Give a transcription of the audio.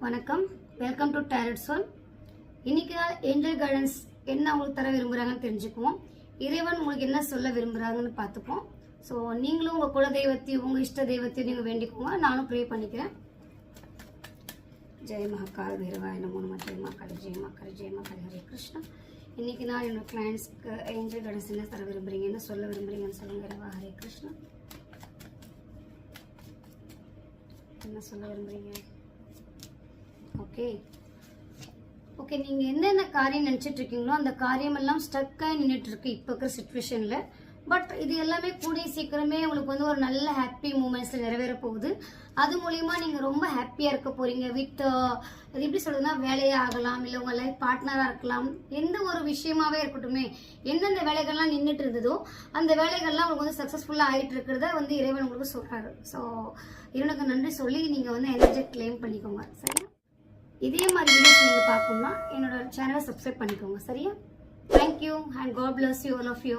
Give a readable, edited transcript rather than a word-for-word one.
வணக்கம், welcome to tarot soul. இன்னைக்கு angel guidance என்ன உங்களுக்கு தர விரும்புகிறாங்கன்னு தெரிஞ்சுக்குவோம். இறைவன் உங்களுக்கு என்ன சொல்ல விரும்புகிறாங்கன்னு பார்த்துப்போம். ஸோ நீங்களும் உங்கள் குல தெய்வத்தையும் உங்கள் இஷ்ட தெய்வத்தையும் நீங்கள் வேண்டிக்கோங்க. நானும் ப்ரே பண்ணிக்கிறேன். ஜெய் மகாகால் பைரவாய நமோ நம. ஜெய் மகாகால், ஜெய் மகாகால், ஜெய் மகாகால். ஹரே கிருஷ்ணா. இன்னைக்கு நான் என்னோட கிளைண்ட்ஸ்க்கு ஏஞ்சல் கைடன்ஸ் என்ன தர விரும்புகிறீங்க, என்ன சொல்ல விரும்புகிறீங்கன்னு சொல்லுங்க. இரவா ஹரே கிருஷ்ணா. என்ன சொல்ல விரும்புகிறீங்க? ஓகே நீங்கள் என்னென்ன காரியம் நினச்சிட்டு இருக்கீங்களோ அந்த காரியமெல்லாம் ஸ்டக்காகி நின்றுட்டு இருக்கு இப்போ இருக்கிற சுச்சுவேஷனில். பட் இது எல்லாமே கூடிய சீக்கிரமே உங்களுக்கு வந்து ஒரு நல்ல ஹாப்பி மூமெண்ட்ஸில் நிறைவேற போகுது. அது மூலிமா நீங்கள் ரொம்ப ஹாப்பியாக இருக்க போகிறீங்க. வித் அது எப்படி சொல்றதுன்னா, வேலையாக ஆகலாம், இல்லை உங்கள் லைஃப் பார்ட்னராக இருக்கலாம், எந்த ஒரு விஷயமாவே இருக்கட்டுமே. எந்தெந்த வேலைகள்லாம் நின்றுட்டு இருந்ததோ அந்த வேலைகள்லாம் உங்களுக்கு வந்து சக்ஸஸ்ஃபுல்லாக ஆகிட்டு இருக்கிறத வந்து இறைவன் உங்களுக்கு சொல்கிறாரு. ஸோ இறைவனுக்கு நன்றி சொல்லி நீங்கள் வந்து எனர்ஜி கிளைம் பண்ணிக்கோங்க. சரியா? இதே மாதிரி வீடியோஸ் நீங்கள் பார்க்கணும்னா என்னோட சேனலை சப்ஸ்கிரைப் பண்ணிக்கோங்க. சரியா? Thank you and God bless you, all of you.